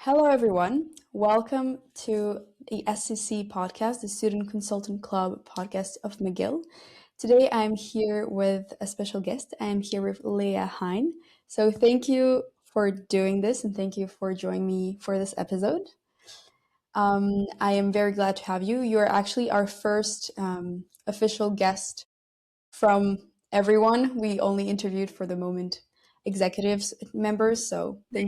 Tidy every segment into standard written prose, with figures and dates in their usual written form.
Hello, everyone. Welcome to the SCC podcast, the Student Consultant Club podcast of McGill. Today, I'm here with a special guest. I'm here with Léa Hein. So, thank you for doing this and thank you for joining me for this episode. I am very glad to have you. You're actually our first official guest from everyone. We only interviewed for the moment executives members. So, Nice.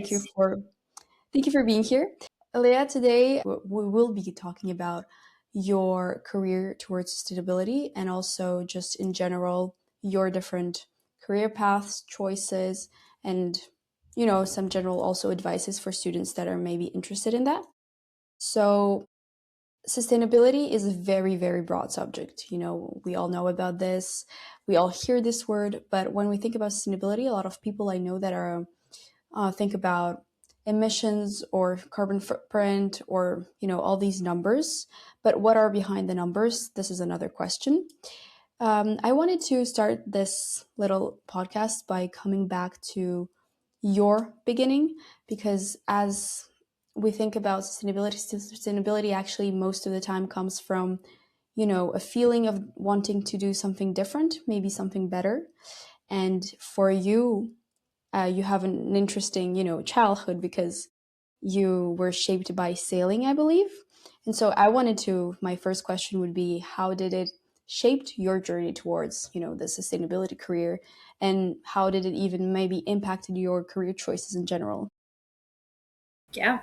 thank you for being here. Leah, today we will be talking about your career towards sustainability and also just in general your different career paths, choices, and some general also advices for students that are maybe interested in that. So sustainability is a very, very broad subject. We all know about this, we all hear this word, but when we think about sustainability, a lot of people I know that are think about emissions or carbon footprint or all these numbers, but what are behind the numbers? This is another question. I wanted to start this little podcast by coming back to your beginning, because as we think about sustainability actually most of the time comes from a feeling of wanting to do something different, maybe something better. And for you, you have an interesting, childhood because you were shaped by sailing, I believe. And so my first question would be, how did it shaped your journey towards, the sustainability career, and how did it even maybe impacted your career choices in general? Yeah,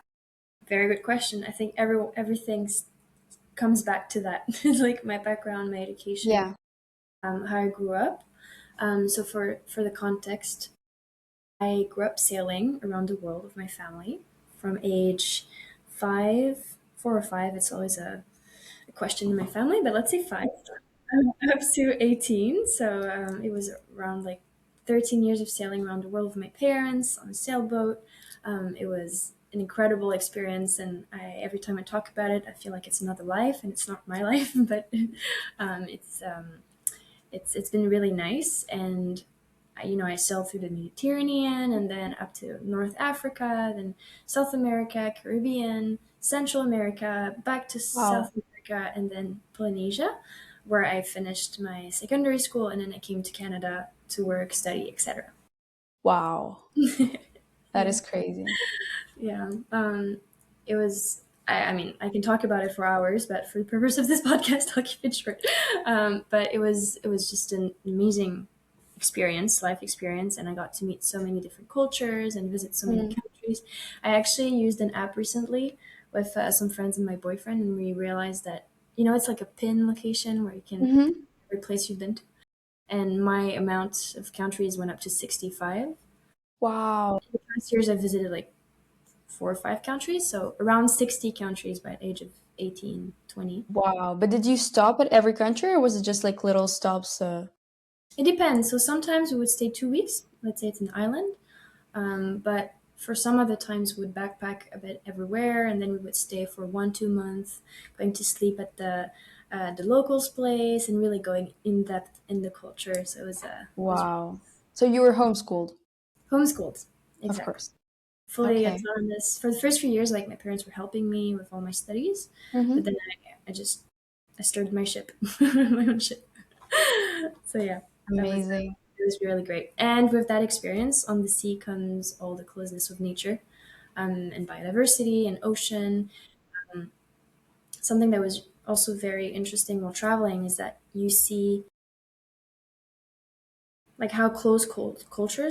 very good question. I think everything comes back to that. Like my background, my education, Yeah. how I grew up. So for the context, I grew up sailing around the world with my family from age 4 or 5. It's always a question in my family, but let's say 5. Up to 18. So it was around like 13 years of sailing around the world with my parents on a sailboat. It was an incredible experience, and every time I talk about it, I feel like it's another life, and it's not my life, but um, it's um, it's been really nice. And I sailed through the Mediterranean and then up to North Africa, then South America, Caribbean, Central America, back to Wow. South America, and then Polynesia, where I finished my secondary school, and then I came to Canada to work, study, etc. Wow. That Yeah, is crazy. yeah. It was. I mean, I can talk about it for hours, but for the purpose of this podcast, I'll keep it short. But it was just an amazing experience, life experience, and I got to meet so many different cultures and visit so many Mm. countries. I actually used an app recently with some friends and my boyfriend, and we realized that it's like a pin location where you can Hmm. every place you've been to, and my amount of countries went up to 65. Wow. In the past years, I've visited like 4 or 5 countries, so around 60 countries by the age of 18, 20. Wow. But did you stop at every country or was it just like little stops? It depends. So sometimes we would stay 2 weeks. Let's say it's an island. But for some other times, we would backpack a bit everywhere, and then we would stay for 1, 2 months, going to sleep at the locals' place, and really going in depth in the culture. So it was Wow. So you were homeschooled, homeschooled, of exactly, course. fully Okay. autonomous. For the first few years, like my parents were helping me with all my studies, but Hmm. then I started my ship, my own ship. So yeah, Amazing. it was really great. And with that experience, on the sea comes all the closeness with nature, and biodiversity and ocean. Um, Something that was also very interesting while traveling is that you see like how close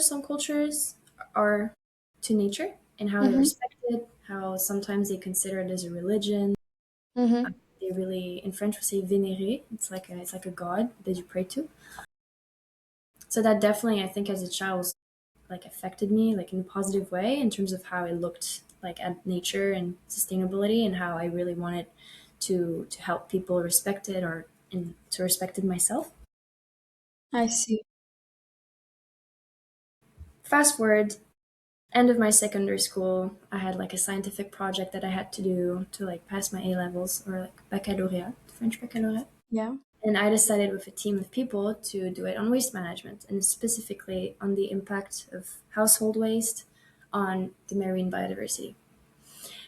some cultures are to nature and how they Hmm. respect it, how sometimes they consider it as a religion. Hmm. They really, in French, we say vénérer. It's like a god that you pray to. So that definitely, I think, as a child, was like affected me like in a positive way in terms of how I looked like at nature and sustainability, and how I really wanted to help people respect it, or and to respect it myself. I see. Fast forward, end of my secondary school, I had like a scientific project that I had to do to like pass my A levels, or like baccalaureate, French baccalaureate. Yeah. And I decided with a team of people to do it on waste management, and specifically on the impact of household waste on the marine biodiversity.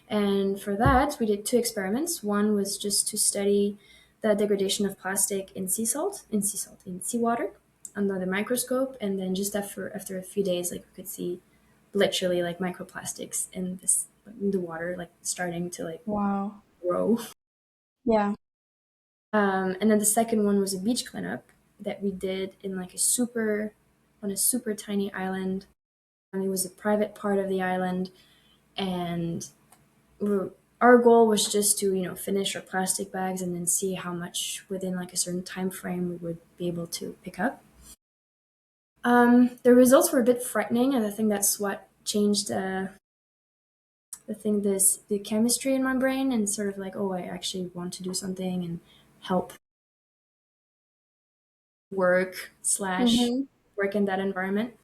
And for that, we did two experiments. One was just to study the degradation of plastic in seawater under the microscope, and then just after a few days, like we could see literally like microplastics in the water, like starting to like Wow. grow. Yeah. And then the second one was a beach cleanup that we did in like on a super tiny island. And it was a private part of the island, and our goal was just to finish our plastic bags and then see how much within like a certain time frame we would be able to pick up. The results were a bit frightening, and I think that's what changed the chemistry in my brain, and sort of like, oh, I actually want to do something and help work slash Mm-hmm. work in that environment.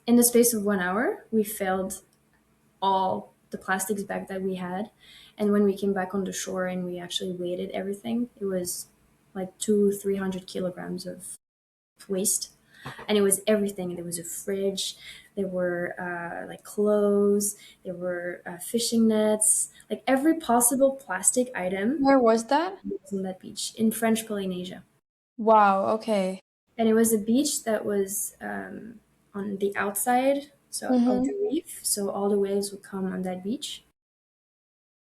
In the space of 1 hour, we filled all the plastics bag that we had. And when we came back on the shore and we actually weighted everything, it was like 300 kilograms of waste. And it was everything. There was a fridge, there were like clothes, there were fishing nets, like every possible plastic item Where was that? was on that beach in French Polynesia. Wow. Okay. And it was a beach that was on the outside so of Mm-hmm. the reef, so all the waves would come on that beach.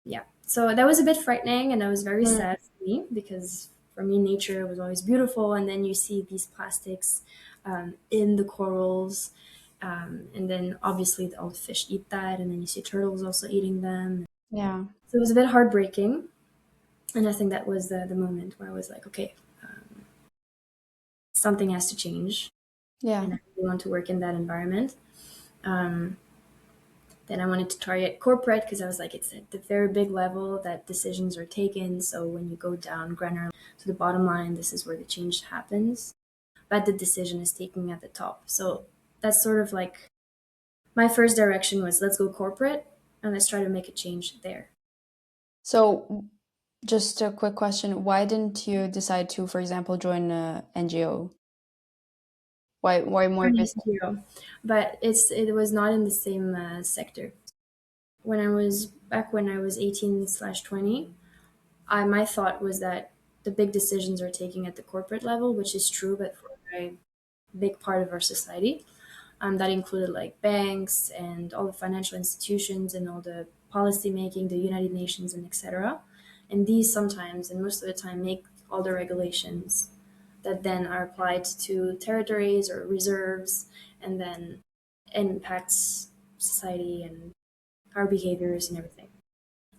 Yeah, so that was a bit frightening, and that was very Mm. sad for me because for me nature was always beautiful, and then you see these plastics in the corals, and then obviously all the fish eat that, and then you see turtles also eating them. Yeah. So it was a bit heartbreaking, and I think that was the moment where I was like, okay, something has to change, Yeah. and I really want to work in that environment. Um, then I wanted to target corporate because I was like, it's at the very big level that decisions are taken. So when you go down granular to the bottom line, this is where the change happens. But the decision is taken at the top. So that's sort of like my first direction was let's go corporate and let's try to make a change there. So, just a quick question. Why didn't you decide to, for example, join a NGO? Why more An business? NGO. But it was not in the same sector. When I was 18/20, my thought was that the big decisions are taken at the corporate level, which is true, but for a very big part of our society. That included like banks and all the financial institutions and all the policy making, the United Nations and etc. And these sometimes and most of the time make all the regulations that then are applied to territories or reserves and then impacts society and our behaviors and everything.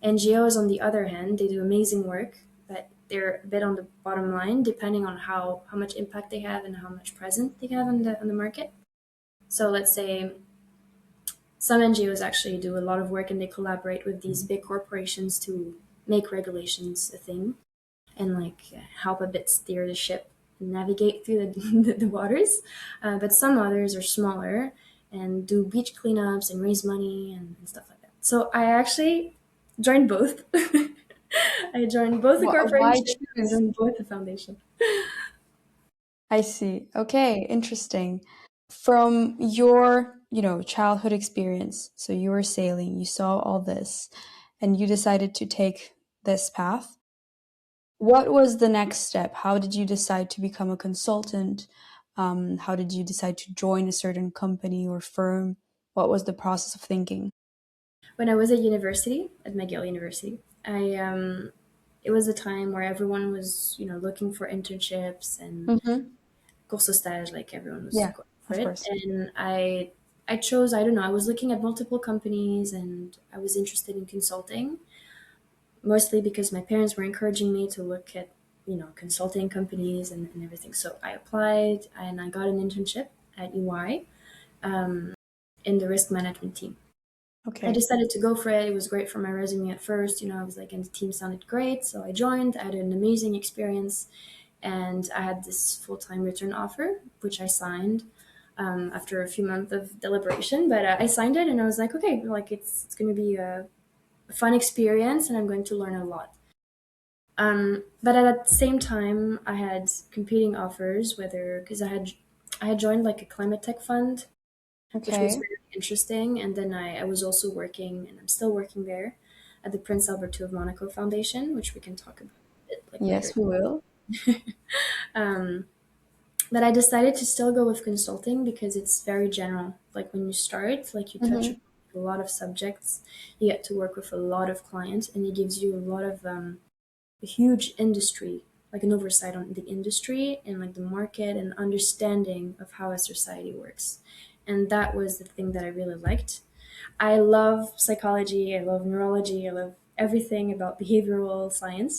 NGOs, on the other hand, they do amazing work, but they're a bit on the bottom line, depending on how much impact they have and how much presence they have on the market. So let's say some NGOs actually do a lot of work and they collaborate with these big corporations to make regulations a thing and like help a bit steer the ship and navigate through the waters. But some others are smaller and do beach cleanups and raise money and stuff like that. So I actually joined both. I joined both the Why corporation. I choose? joined both the foundation. I see. Okay, interesting. From your, childhood experience, so you were sailing, you saw all this, and you decided to take this path. What was the next step? How did you decide to become a consultant? How did you decide to join a certain company or firm? What was the process of thinking? When I was at university, at McGill University, I it was a time where everyone was looking for internships and Mm-hmm. course stage, like everyone was Yeah, going for of it. course. And I chose, I don't know, I was looking at multiple companies and I was interested in consulting, mostly because my parents were encouraging me to look at consulting companies and everything. So I applied and I got an internship at EY in the risk management team. I Okay. decided to go for it. It was great for my resume at first. I was like, and the team sounded great. So I joined. I had an amazing experience. And I had this full time return offer, which I signed after a few months of deliberation. But I signed it and I was like, okay, like it's going to be a fun experience and I'm going to learn a lot. But at the same time, I had competing offers, whether because I had joined like a climate tech fund which was Okay. very interesting. And then I was also working, and I'm still working there, at the Prince Albert II of Monaco Foundation, which we can talk about a bit like later. Yes, we will. Um, but I decided to still go with consulting because it's very general. Like when you start, like you touch Hmm. upon a lot of subjects, you get to work with a lot of clients, and it gives you a lot of a huge industry, like an oversight on the industry and like the market and understanding of how a society works. And that was the thing that I really liked. I love psychology, I love neurology, I love everything about behavioral science.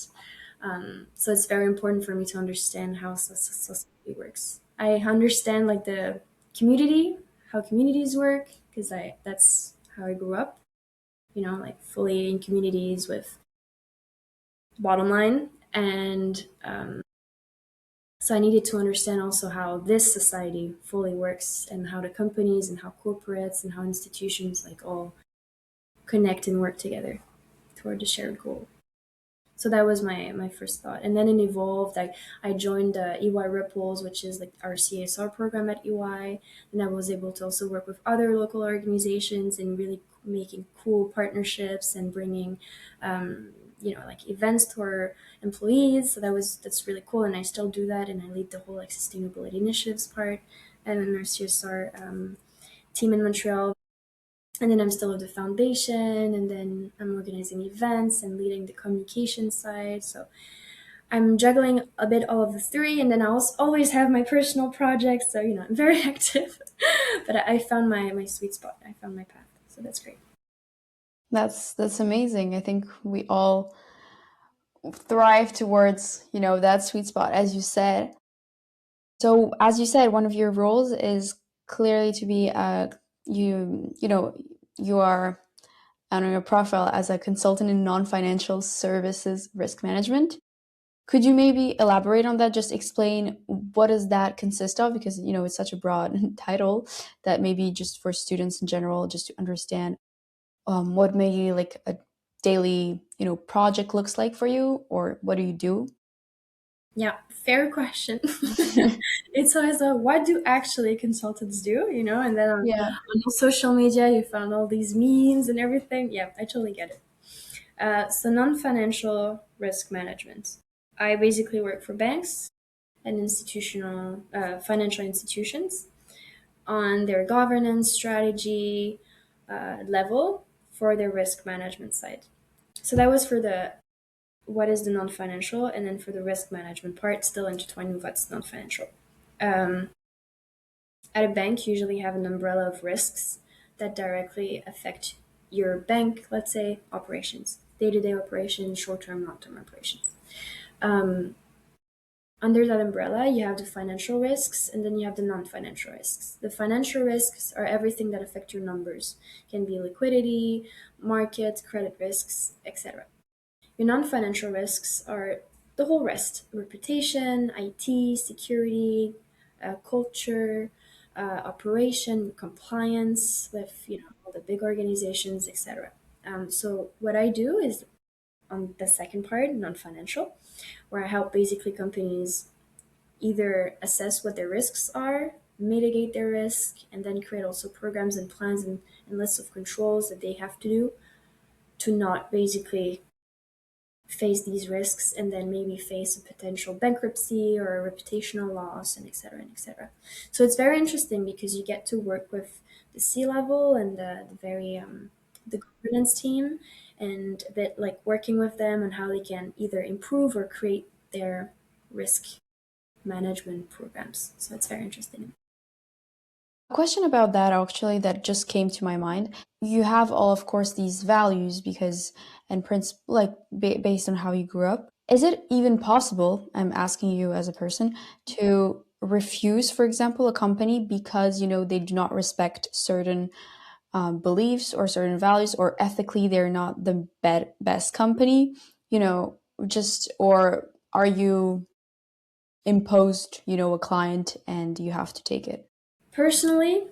So it's very important for me to understand how society works. I understand like the community, how communities work, because I that's how I grew up. You know, like fully in communities with bottom line, and so I needed to understand also how this society fully works and how the companies and how corporates and how institutions like all connect and work together toward the shared goal. So that was my first thought, and then it evolved. I joined EY Ripples, which is like our CSR program at EY, and I was able to also work with other local organizations and really making cool partnerships and bringing, like events to our employees. So that's really cool, and I still do that, and I lead the whole like sustainability initiatives part, and then our CSR team in Montreal, and then I'm still at the foundation, and then I'm organizing events and leading the communication side. So I'm juggling a bit all of the three, and then I also always have my personal projects. So I'm very active, but I found my sweet spot. I found my path, so that's great. That's amazing. I think we all thrive towards, that sweet spot, as you said. So, as you said, one of your roles is clearly to be you are on your profile as a consultant in non-financial services risk management. Could you maybe elaborate on that? Just explain what does that consist of? Because it's such a broad title that maybe just for students in general, just to understand what maybe like a daily project looks like for you, or what do you do? Yeah, fair question. It's always a what do actually consultants do, And then Yeah. on social media, you found all these memes and everything. Yeah, I totally get it. So non-financial risk management. I basically work for banks and institutional financial institutions on their governance strategy level for their risk management side. So that was for the what is the non-financial, and then for the risk management part, still intertwined with what's non-financial. Um, at a bank, you usually have an umbrella of risks that directly affect your bank, let's say, operations, day-to-day operations, short-term, long-term operations. Um, Under that umbrella, you have the financial risks, and then you have the non-financial risks. The financial risks are everything that affect your numbers. It can be liquidity, market, credit risks, etc. Your non-financial risks are the whole rest: reputation, IT, security, culture, operation, compliance with all the big organizations, etc. So what I do is on the second part, non-financial, where I help basically companies either assess what their risks are, mitigate their risk, and then create also programs and plans and lists of controls that they have to do to not basically face these risks and then maybe face a potential bankruptcy or a reputational loss and etc and etc. So it's very interesting because you get to work with the C level and the very the governance team, and a bit like working with them on how they can either improve or create their risk management programs. So it's very interesting. A question about that actually that just came to my mind. You have all, of course, these values because and principle, like based on how you grew up. Is it even possible? I'm asking you as a person to refuse, for example, a company because they do not respect certain beliefs or certain values, or ethically they're not the best company. Just or are you imposed, a client and you have to take it? Personally,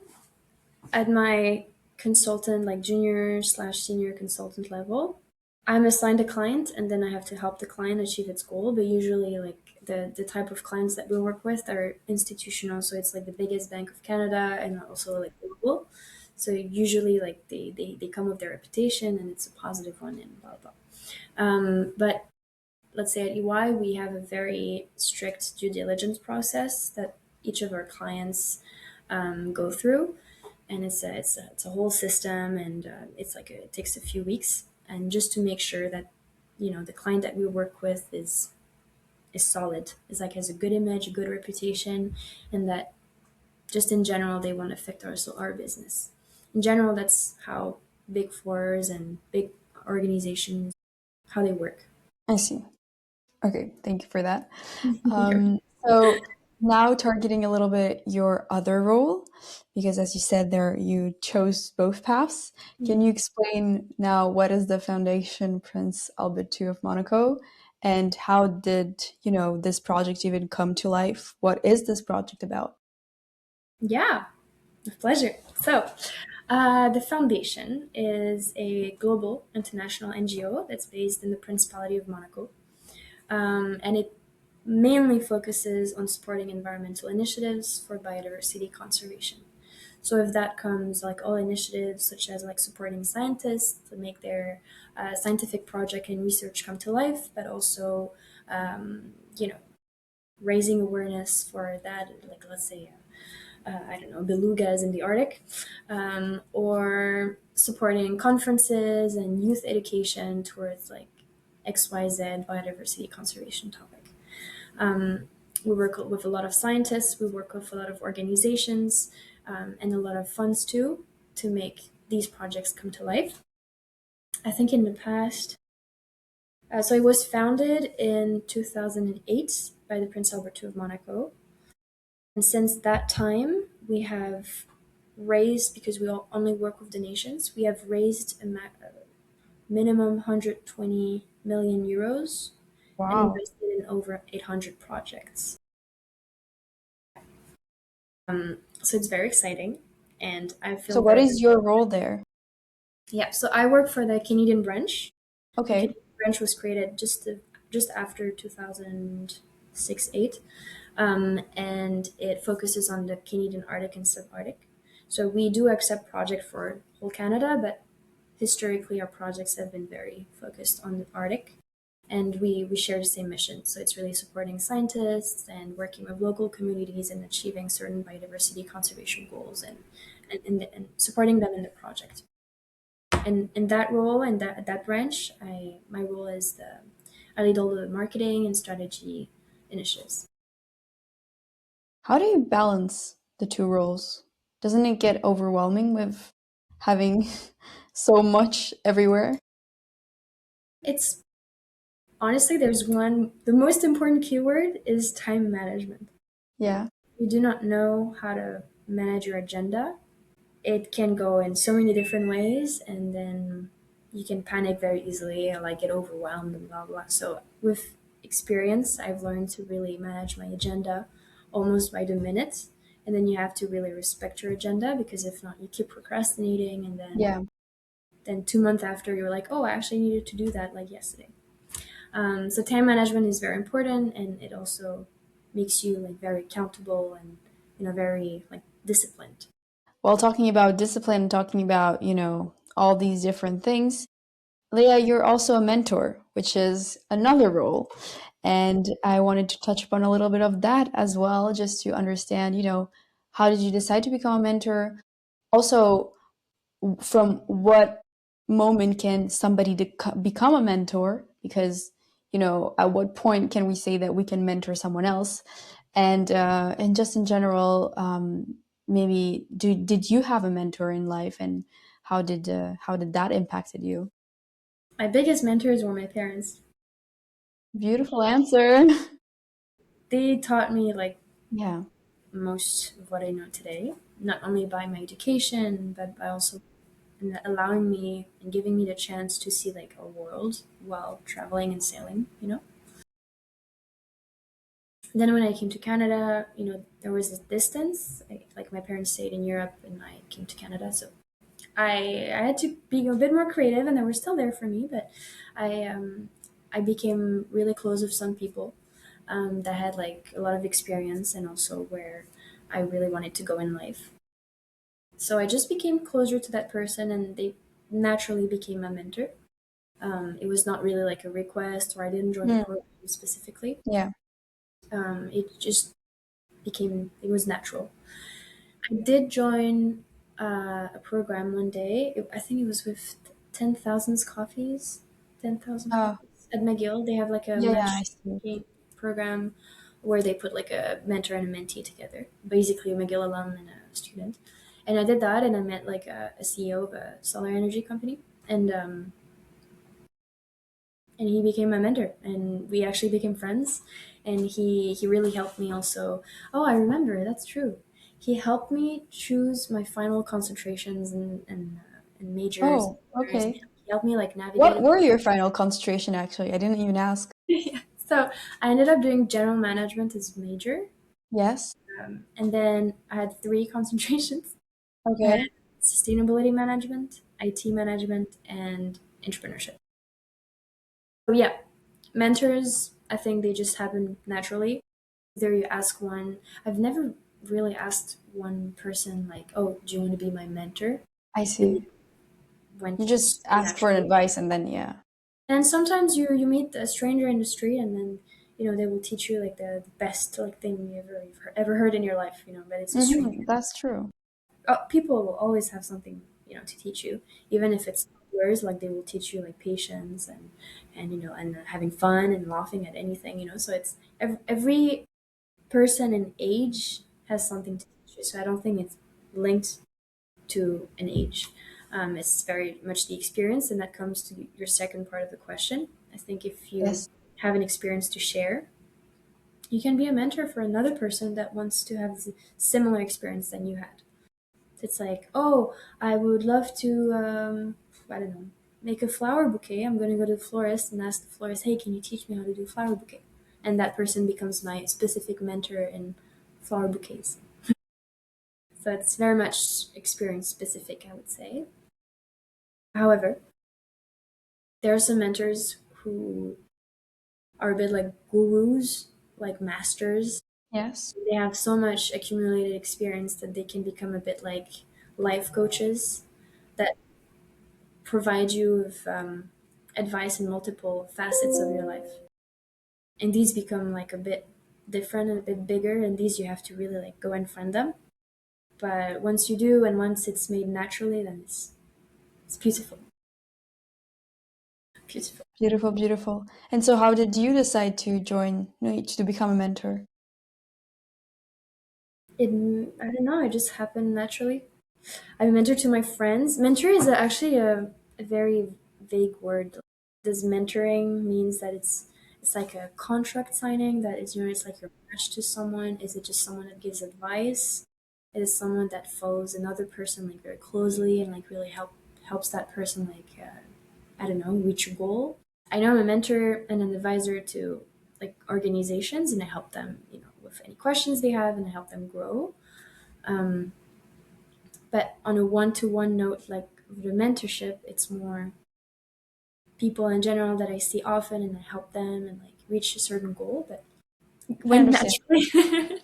at my consultant, like junior/senior consultant level, I'm assigned a client and then I have to help the client achieve its goal. But usually, like the type of clients that we work with are institutional, so it's like the biggest bank of Canada and also like global. So usually, like they come with their reputation, and it's a positive one, and blah blah. But let's say at EY, we have a very strict due diligence process that each of our clients go through, and it's a whole system, and it takes a few weeks, and just to make sure that the client that we work with is solid, is like has a good image, a good reputation, and that just in general they won't affect our business. In general, that's how big fours and big organizations how they work. I see. Okay, thank you for that. You're- So now targeting a little bit your other role, because as you said there, you chose both paths. Can you explain now what is the Foundation Prince Albert II of Monaco, and how did, this project even come to life? What is this project about? yeah, with pleasure. So, the foundation is a global international NGO that's based in the Principality of Monaco, and it mainly focuses on supporting environmental initiatives for biodiversity conservation. So, if that comes like all initiatives such as like supporting scientists to make their scientific project and research come to life, but also, you know, raising awareness for that, like let's say I don't know, belugas in the Arctic, or supporting conferences and youth education towards like XYZ biodiversity conservation topic. Um, we work with a lot of scientists, we work with a lot of organizations, and a lot of funds too to make these projects come to life. I think in the past, so it was founded in 2008 by the Prince Albert II of Monaco. And since that time, we have raised, because we all only work with donations, we have raised a minimum 120 million euros and Wow. invested in over 800 projects. So it's very exciting, and I So feel what very, is your role there? yeah. So I work for the Canadian branch. The Okay. Canadian branch was created just after 2006 8, and it focuses on the Canadian Arctic and subarctic. So we do accept project for whole Canada, but historically our projects have been very focused on the Arctic, and we share the same mission. So it's really supporting scientists and working with local communities and achieving certain biodiversity conservation goals, and supporting them in the project. And in that role and that branch, my role is I lead all the marketing and strategy initiatives. How do you balance the two roles? Doesn't it get overwhelming with having so much everywhere? It's honestly, there's one, the most important keyword is time management. Yeah. You do not know how to manage your agenda. It can go in so many different ways, and then you can panic very easily or like get overwhelmed and blah blah. So with experience, I've learned to really manage my agenda almost by the minute, and then you have to really respect your agenda, because if not, you keep procrastinating, and Yeah. then 2 months after you're like, oh, I actually needed to do that like yesterday. So time management is very important, and it also makes you like very accountable and very like disciplined. While talking about discipline, talking about, all these different things, Leah, you're also a mentor, which is another role. And I wanted to touch upon a little bit of that as well, just to understand, how did you decide to become a mentor? Also, from what moment can somebody become a mentor? Because, at what point can we say that we can mentor someone else? And just in general, maybe did you have a mentor in life, and how did that impacted you? My biggest mentors were my parents. Beautiful answer. They taught me like Yeah. most of what I know today, not only by my education, but by also in allowing me and giving me the chance to see like a world while traveling and sailing, Then when I came to Canada, there was this distance. Like my parents stayed in Europe and I came to Canada, so I had to be a bit more creative, and they were still there for me. But I became really close with some people that had like a lot of experience, and also where I really wanted to go in life. So I just became closer to that person, and they naturally became my mentor. It was not really like a request, or I didn't join the Mm, program specifically. yeah. It just became, it was natural. I did join a program one day. I think it was with 10,000 Coffees, 10,000 Oh, Coffees at McGill. They have like a yeah, yeah, I see. matchmaking program where they put like a mentor and a mentee together, basically a McGill alum and a student. And I did that, and I met like a CEO of a solar energy company, and and he became my mentor, and we actually became friends. And he really helped me also. Oh, I remember, that's true. He helped me choose my final concentrations and majors and Oh, minors, and okay. he helped me like What navigate were your final concentration actually? I didn't even ask. it. So I ended up doing general management as major, Yes. and then I had three concentrations. I had Okay. sustainability management, IT management, and entrepreneurship. So yeah, mentors, I think they just happen naturally. Either you ask one, I've never really asked one person like, "Oh, do you want to be my mentor?" I Really see. went You just just ask for an naturally. advice and then yeah. And sometimes you meet a stranger in the street, and then they will teach you like the best like thing you've ever heard in your life. But it's a Mm-hmm. stranger. That's true. People will always have something to teach you, even if it's words. Like they will teach you like patience and having fun and laughing at anything. So it's every person and age has something to teach you. So I don't think it's linked to an age. It's very much the experience, and that comes to your second part of the question. I think if you Yes. have an experience to share, you can be a mentor for another person that wants to have a similar experience than you had. It's like, oh, I would love to, I don't know, make a flower bouquet. I'm going to go to the florist and ask the florist, hey, can you teach me how to do a flower bouquet? And that person becomes my specific mentor in flower bouquets. So it's very much experience specific, I would say. However, there are some mentors who are a bit like gurus, like masters. Yes. They have so much accumulated experience that they can become a bit like life coaches that provide you with advice in multiple facets of your life. And these become like a bit different and a bit bigger, and these you have to really like go and find them. But once you do, and once it's made naturally, then it's beautiful, beautiful. Beautiful, beautiful. And so how did you decide to join, to become a mentor? It I don't know. It just happened naturally. I mentor to my friends. Mentor is actually a very vague word. Does mentoring means that it's like a contract signing, that is, it's like you're matched to someone? Is it just someone that gives advice? Is it someone that follows another person like very closely and like really helps that person like I don't know, reach a goal? I know I'm a mentor and an advisor to like organizations, and I help them with any questions they have, and I help them grow. Um, but on a one-to-one note, like the mentorship, it's more people in general that I see often, and I help them and like reach a certain goal. But it I went understand. naturally.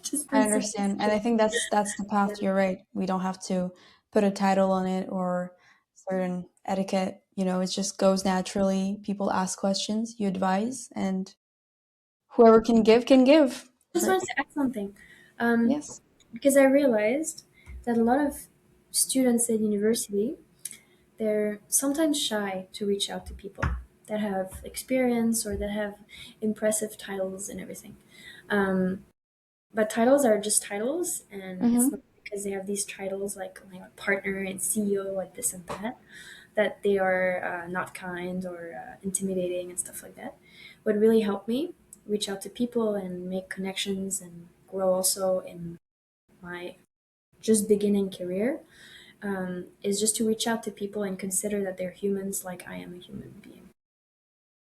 Just I the understand. And I think that's the path. You're right. We don't have to put a title on it or certain etiquette. It just goes naturally. People ask questions, you advise, and whoever can give can give. just Right? wanted to add something, um, Yes. because I realized that a lot of students at university, they're sometimes shy to reach out to people that have experience or that have impressive titles and everything. Um, but titles are just titles, and it's Mm-hmm. not because they have these titles like partner and CEO and this and that they are not kind or intimidating and stuff like that. What really helped me reach out to people and make connections and grow also in my just beginning career is just to reach out to people and consider that they're humans like I am a human being.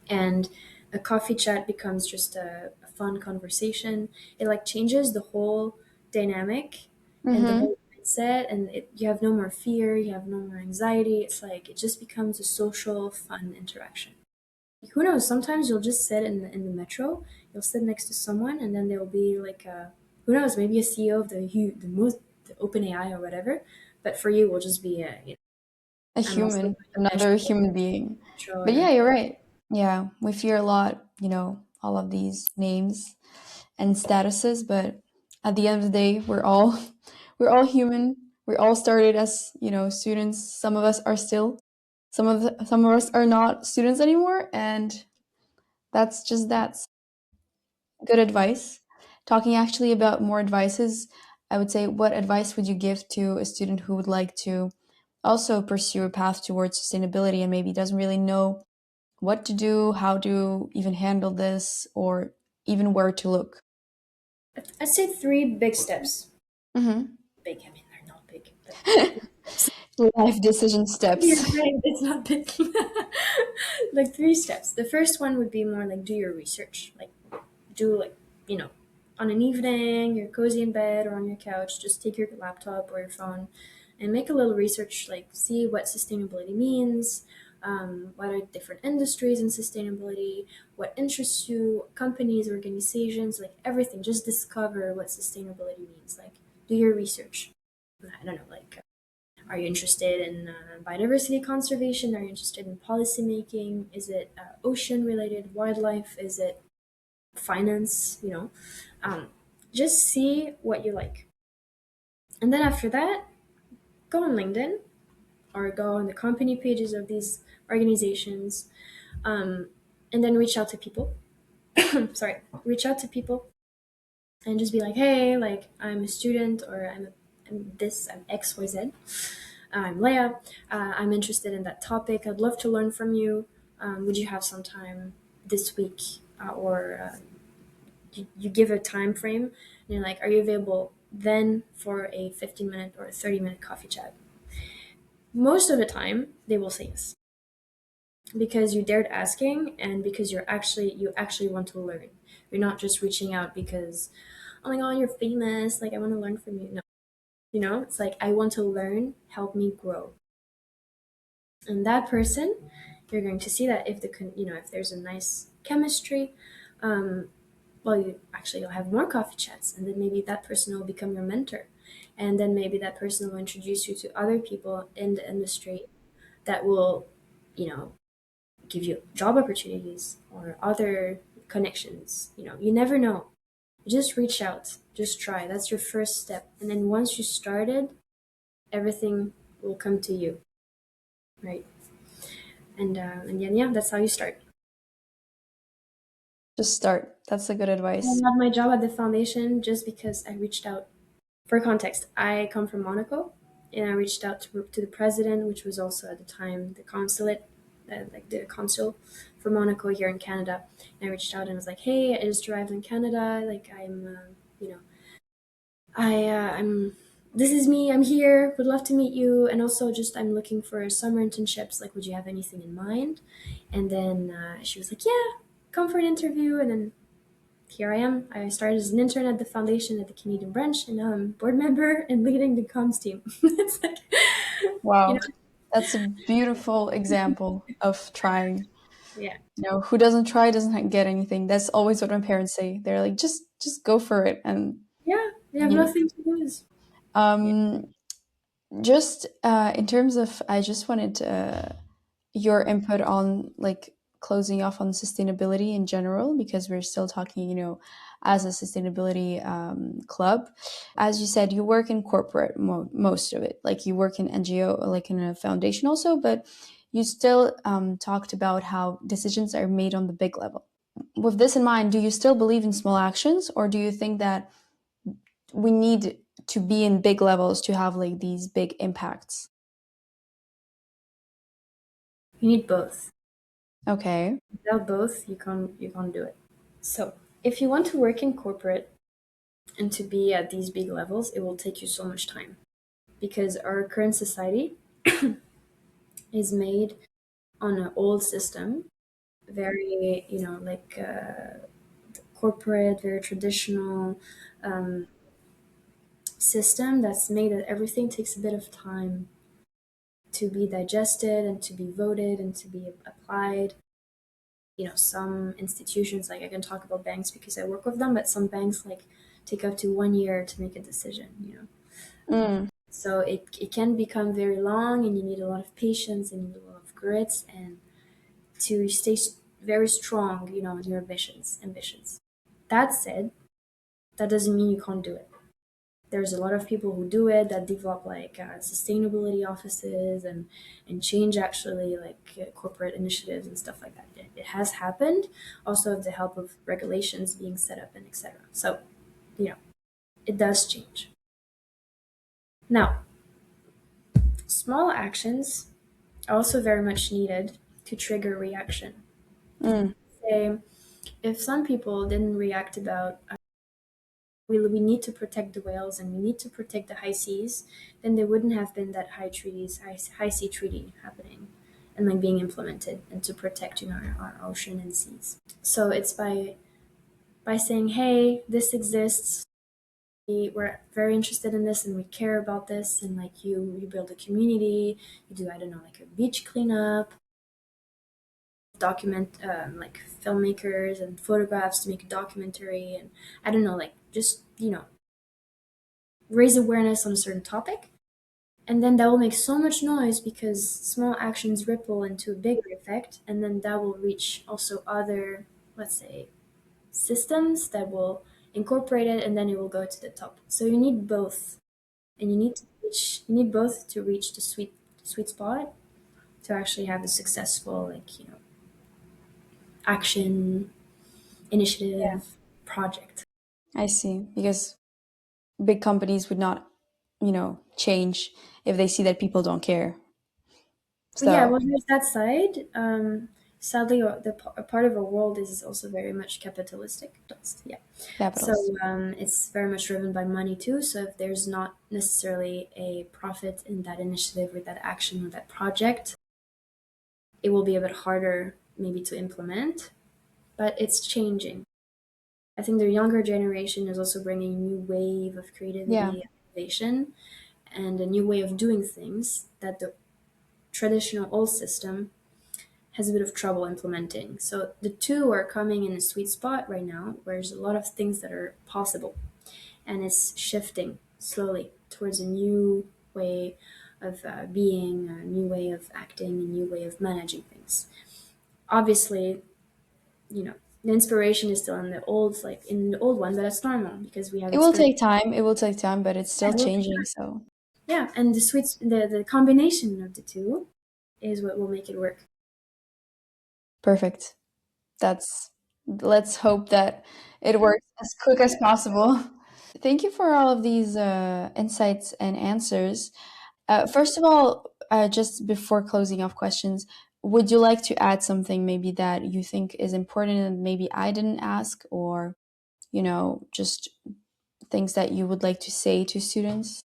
And a coffee chat becomes just a fun conversation. It like changes the whole dynamic and the Mm-hmm. whole mindset, and you have no more fear, you have no more anxiety. It's like it just becomes a social fun interaction. Who knows, sometimes you'll just sit in the metro, you'll sit next to someone, and then there'll be like a, who knows, maybe a CEO of the most the open AI or whatever, but for you, we'll just be A I'm also human, going to another vegetable, human being. natural, But and yeah, you're right. Yeah, we fear a lot, all of these names and statuses, but at the end of the day, we're all we're all human. We all started as, students. Some of us are still, some of us are not students anymore, and that's good advice. Talking actually about more advices, I would say, what advice would you give to a student who would like to also pursue a path towards sustainability and maybe doesn't really know what to do, how to even handle this, or even where to look? I'd say three big steps. Hmm. Big, I mean, they're not big, but steps. Life decision You're steps. right, it's not big. Like three steps. The first one would be more like do your research. Like do like, you know, on an evening, you're cozy in bed or on your couch, just take your laptop or your phone and make a little research, like see what sustainability means, what are different industries in sustainability, what interests you, companies, organizations, like everything. Just discover what sustainability means. Like do your research. I don't know, like are you interested in biodiversity conservation? Are you interested in policy making? Is it ocean related, wildlife? Is it finance? Um, just see what you like. And then after that, go on LinkedIn or go on the company pages of these organizations, um, and then reach out to people. Sorry, reach out to people and just be like, hey, like I'm a student or I'm XYZ. I'm Leah. I'm interested in that topic. I'd love to learn from you. Would you have some time this week, or you give a time frame? And you're like, are you available then for a 15-minute or a 30-minute coffee chat? Most of the time, they will say yes because you dared asking and because you actually want to learn. You're not just reaching out because, oh my god, you're famous. Like I want to learn from you. No, it's like I want to learn. Help me grow. And that person, you're going to see that if there's a nice chemistry, um, well, you'll have more coffee chats, and then maybe that person will become your mentor, and then maybe that person will introduce you to other people in the industry that will, you know, give you job opportunities or other connections. You never know. Just reach out, just try. That's your first step, and then once you started, everything will come to you, right? And yeah, that's how you start. Just start. That's a good I advice. got my job at the foundation just because I reached out. For context, I come from Monaco, and I reached out to the president, which was also at the time the consulate, like the consul for Monaco here in Canada. And I reached out and was like, "Hey, I just arrived in Canada. Like, you know, I'm. This is me. I'm here. Would love to meet you. And also, just I'm looking for summer internships. Like, would you have anything in mind?" And then she was like, "Yeah, come for an interview." And then here I am. I started as an intern at the foundation at the Canadian branch, and now I'm board member and leading the comms team. It's like, you know, Wow. That's a beautiful example of trying. yeah, Who doesn't try doesn't get anything. That's always what my parents say. They're like, just go for it. And yeah, they have you know, nothing to lose. Yeah. um, just in terms of, I just wanted your input on like closing off on sustainability in general because we're still talking, as a sustainability club. As you said, you work in corporate most of it. Like you work in NGO, like in a foundation also, but you still talked about how decisions are made on the big level. With this in mind, do you still believe in small actions, or do you think that we need to be in big levels to have like these big impacts? You need both. Okay. Without both, you can't do it. So if you want to work in corporate and to be at these big levels, it will take you so much time because our current society is made on an old system, very like corporate, very traditional system that's made that everything takes a bit of time to be digested and to be voted and to be applied. Some institutions, like I can talk about banks because I work with them, but some banks like take up to 1 year to make a decision. Mm. So it can become very long, and you need a lot of patience and you need a lot of grit and to stay very strong, in your ambitions. That said, that doesn't mean you can't do it. There's a lot of people who do it that develop like sustainability offices and change actually like corporate initiatives and stuff like that. It has happened, also with the help of regulations being set up and etc. So you know it does change. Now, small actions are also very much needed to trigger reaction. Mm, Say, if some people didn't react about we need to protect the whales and we need to protect the high seas, then there wouldn't have been that high sea treaty happening and like being implemented and to protect our ocean and seas. So it's by saying, hey, this exists. We're very interested in this and we care about this, and like you build a community, you do, I don't know, like a beach cleanup, document like filmmakers and photographs to make a documentary, and I don't know, like just raise awareness on a certain topic, and then that will make so much noise because small actions ripple into a bigger effect, and then that will reach also other, let's say, systems that will incorporate it, and then it will go to the top. So you need both, and you need both to reach the sweet spot to actually have a successful like action yeah, initiative project. I see. Because big companies would not, change if they see that people don't care. But yeah, So, well, there's that side. Sadly, a part of our world is also very much capitalistic. Yeah, so capitals. it's very much driven by money too. So if there's not necessarily a profit in that initiative or that action or that project, it will be a bit harder maybe to implement. But it's changing. I think the younger generation is also bringing a new wave of Yeah, creativity, innovation, and a new way of doing things that the traditional old system has a bit of trouble implementing. So the two are coming in a sweet spot right now, where there's a lot of things that are possible, and it's shifting slowly towards a new way of being, a new way of acting, a new way of managing things. Obviously, the inspiration is still in the old, like in the old one, but that's normal because we have it will experience. take time. It will take time, but it's Yeah, still changing. So, yeah, and the combination of the two is what will make it work. perfect. Let's hope that it works as quick as possible. Thank you for all of these insights and answers. First of all, just before closing off questions, would you like to add something maybe that you think is important and maybe I didn't ask, or, just things that you would like to say to students?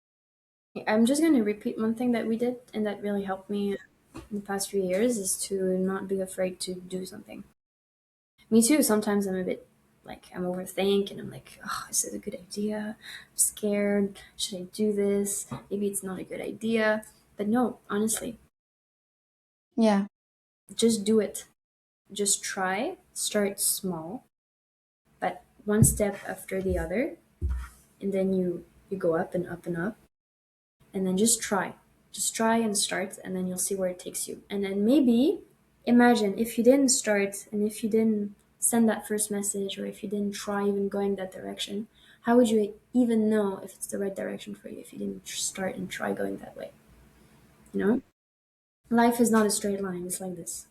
I'm just going to repeat one thing that we did and that really helped me in the past few years is to not be afraid to do something. Me too. Sometimes I'm a bit like I'm overthink and I'm like, oh, is this a good idea? I'm scared. Should I do this? Maybe it's not a good idea. But no, honestly, Yeah. just do it. Just try. Start small, but one step after the other, and then you go up and up and up, and then just try and start, and then you'll see where it takes you. And then maybe imagine if you didn't start and if you didn't send that first message or if you didn't try even going that direction, how would you even know if it's the right direction for you if you didn't start and try going that way? you know Life is not a straight line. It's like this.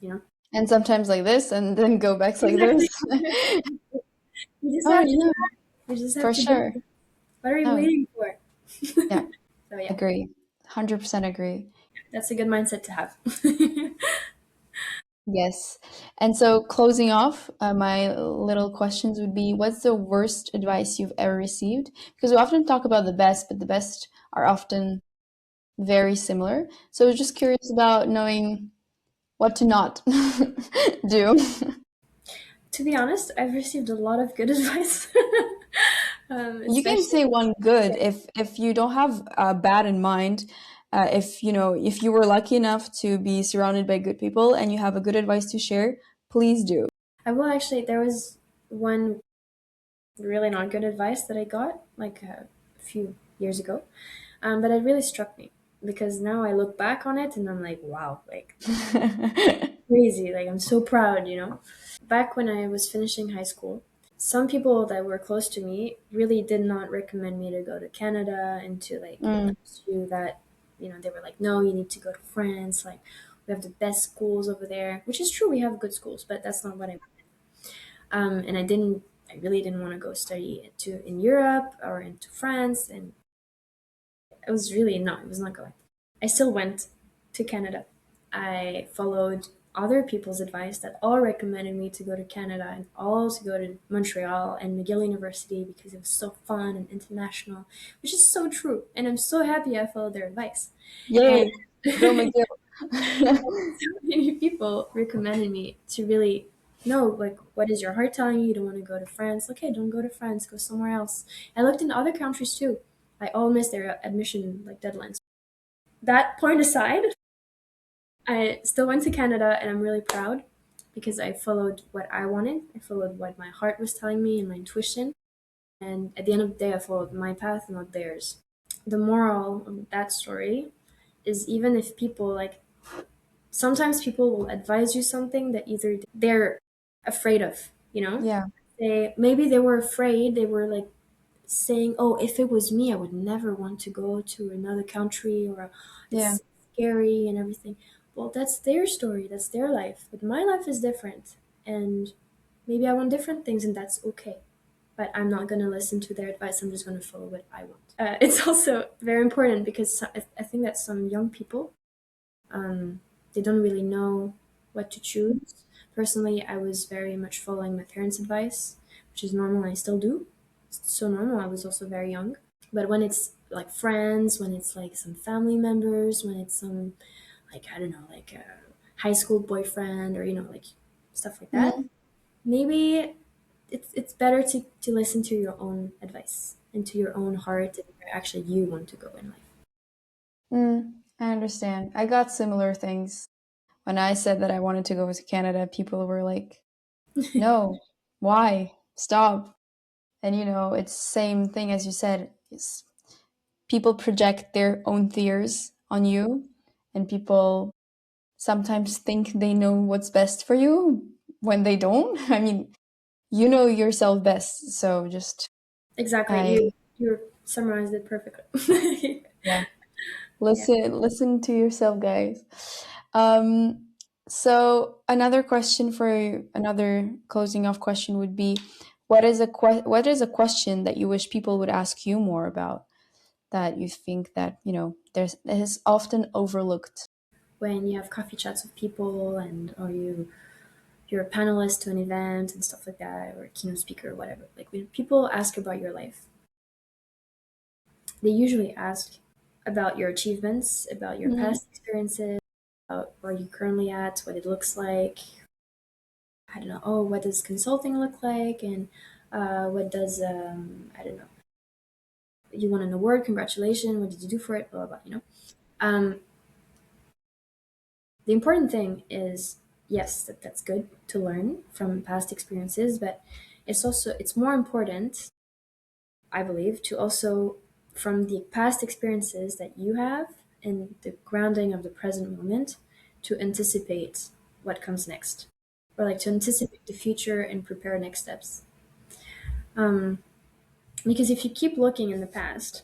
you know And sometimes like this, and then go back like this. exactly. you just Oh, have to yeah, you just have for to do sure. it. What are you No, waiting for? yeah, So yeah, agree. 100% agree. that's a good mindset to have. Yes. And so, closing off, my little questions would be, what's the worst advice you've ever received? Because we often talk about the best, but the best are often very similar. So, I was just curious about knowing what to not do. To be honest, I've received a lot of good advice, You can especially say one good if you don't have bad in mind. If if you were lucky enough to be surrounded by good people and you have a good advice to share, please do. I will actually. There was one really not good advice that I got like a few. years ago. But it really struck me because now I look back on it and I'm like, wow, like crazy. Like I'm so proud, you know. Back when I was finishing high school, some people that were close to me really did not recommend me to go to Canada and to like Mm, pursue that. You know, they were like, no, you need to go to France. Like, we have the best schools over there, which is true. We have good schools, but that's not what I. And I really didn't want to go study to in Europe or into France, and it was really not. It was not going. I still went to Canada. I followed other people's advice that all recommended me to go to Canada and all to go to Montreal and McGill University because it was so fun and international, which is so true. And I'm so happy I followed their advice. And yay, go McGill. so many people recommended me to really know, like, what is your heart telling you? You don't want to go to France. Okay, don't go to France. Go somewhere else. I looked in other countries too. I all missed their admission like deadlines. That point aside, I still went to Canada and I'm really proud because I followed what I wanted. I followed what my heart was telling me and my intuition. And at the end of the day, I followed my path, not theirs. The moral of that story is even if people like, sometimes people will advise you something that either they're afraid of, you know? Yeah, Maybe they were afraid, they were like saying, "Oh, if it was me, I would never want to go to another country," or yeah. "It's scary and everything." Well, that's their story, that's their life. But my life is different, and maybe I want different things, and that's okay. But I'm not going to listen to their advice. I'm just going to follow what I want. It's also very important because I think that some young people, um, they don't really know what to choose. Personally, I was very much following my parents' advice, which is normal, and I still do. It's so normal. I was also very young. But when it's like friends, when it's like some family members, when it's some, like, I don't know, like a high school boyfriend or, you know, like stuff like that, Mm, maybe it's better to listen to your own advice and to your own heart and where actually you want to go in life. I understand. I got similar things. When I said that I wanted to go to Canada, people were like, no, why? Stop. And it's the same thing as you said. People project their own fears on you, and people sometimes think they know what's best for you when they don't. I mean, you know yourself best, so just Exactly. I You summarized it perfectly. yeah, Yeah. listen to yourself, guys. Um, so another closing off question would be, what is a question that you wish people would ask you more about, that you think that there's is often overlooked? When you have coffee chats with people and or you're a panelist to an event and stuff like that, or a keynote speaker or whatever. Like when people ask about your life, they usually ask about your achievements, about your Mhm. past experiences, about where you're currently at, what it looks like. I don't know. Oh, what does consulting look like? And what does I don't know. You won an award? Congratulations! What did you do for it? Blah blah blah. You know. Um, the important thing is, yes, that's good to learn from past experiences, but it's more important, I believe, to also from the past experiences that you have and the grounding of the present moment to anticipate what comes next, or like to anticipate the future and prepare next steps. Um, because if you keep looking in the past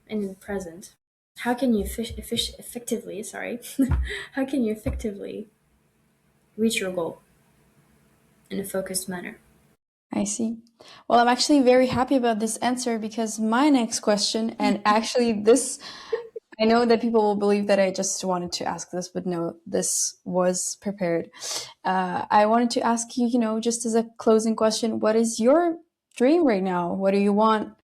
and in the present, how can you effectively, sorry, how can you effectively reach your goal in a focused manner? I see. Well, I'm actually very happy about this answer, because my next question, and actually this, I know that people will believe that I just wanted to ask this, but no, this was prepared. I wanted to ask you, just as a closing question, what is your dream right now? What do you want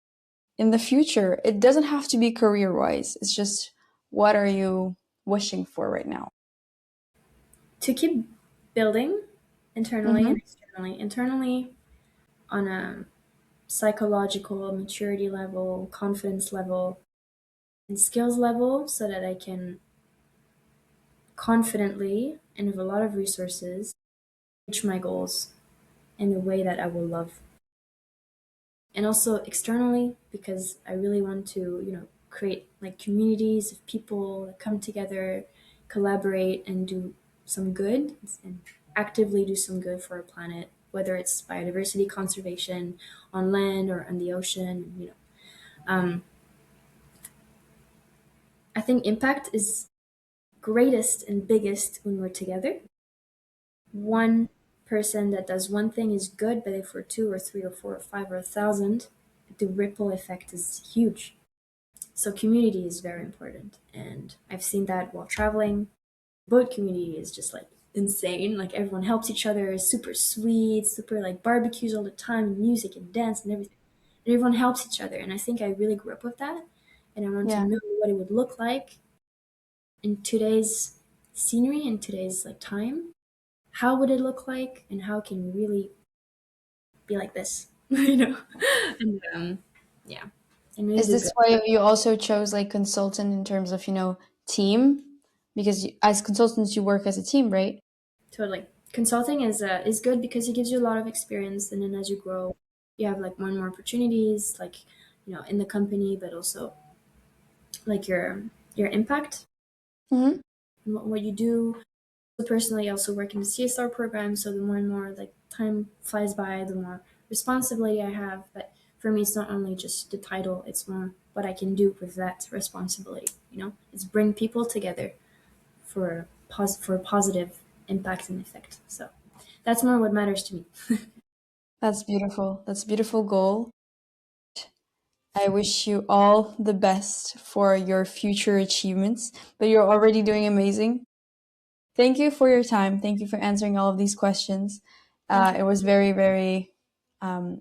in the future? It doesn't have to be career wise. It's just, what are you wishing for right now? To keep building internally Mm-hmm. and externally. Internally, on a psychological maturity level, confidence level, and skills level, so that I can confidently and with a lot of resources reach my goals in a way that I will love. and also externally, because I really want to, create like communities of people that come together, collaborate, and do some good, and actively do some good for our planet, whether it's biodiversity conservation on land or on the ocean. I think impact is greatest and biggest when we're together. One person that does one thing is good, but if we're two or three or four or five or 1,000, the ripple effect is huge. So community is very important, and I've seen that while traveling. Boat community is just like insane. Like everyone helps each other, is super sweet, super like barbecues all the time, music and dance and everything. And everyone helps each other, and I think I really grew up with that, and I want to Yeah. know what it would look like in today's scenery, in today's like time. How would it look like, and how can we really be like this? And yeah, and really Is do this good. why you also chose like consultant in terms of, team? Because as consultants, you work as a team, right? Totally. Consulting is good because it gives you a lot of experience, and then as you grow, you have like more and more opportunities, like in the company, but also like your impact Mm-hmm. and what you do. Personally, I also work in the CSR program, so the more and more like time flies by, the more responsibility I have. But for me, it's not only just the title; it's more what I can do with that responsibility. It's bring people together for for positive impact and effect. So that's more what matters to me. That's beautiful. That's a beautiful goal. I wish you all the best for your future achievements, but you're already doing amazing. Thank you for your time. Thank you for answering all of these questions. Thank you. It was very, very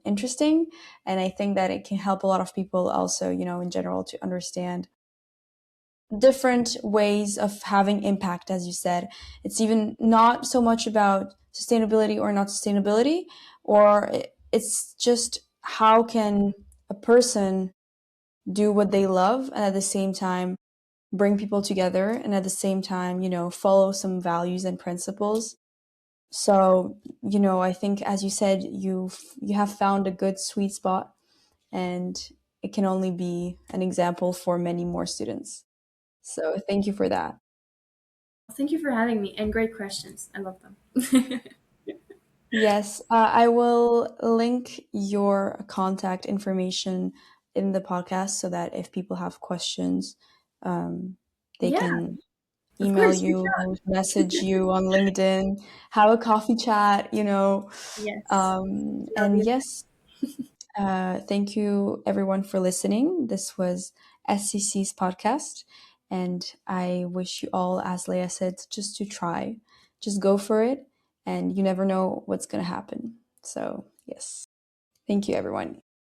interesting. And I think that it can help a lot of people also, in general, to understand different ways of having impact, as you said. It's even not so much about sustainability or not sustainability, or it's just how can a person do what they love and at the same time bring people together and at the same time, follow some values and principles. So, I think as you said, you have found a good sweet spot, and it can only be an example for many more students. So, thank you for that. Thank you for having me and great questions. I love them. Yes, I will link your contact information in the podcast so that if people have questions, um, they Yeah, can of email course. Reach you, out. message you on LinkedIn, have a coffee chat. Yes, that'll And be yes, thank you everyone for listening. This was SCC's podcast, and I wish you all, as Leia said, just to try, just go for it, and you never know what's going to happen. So, yes, thank you everyone.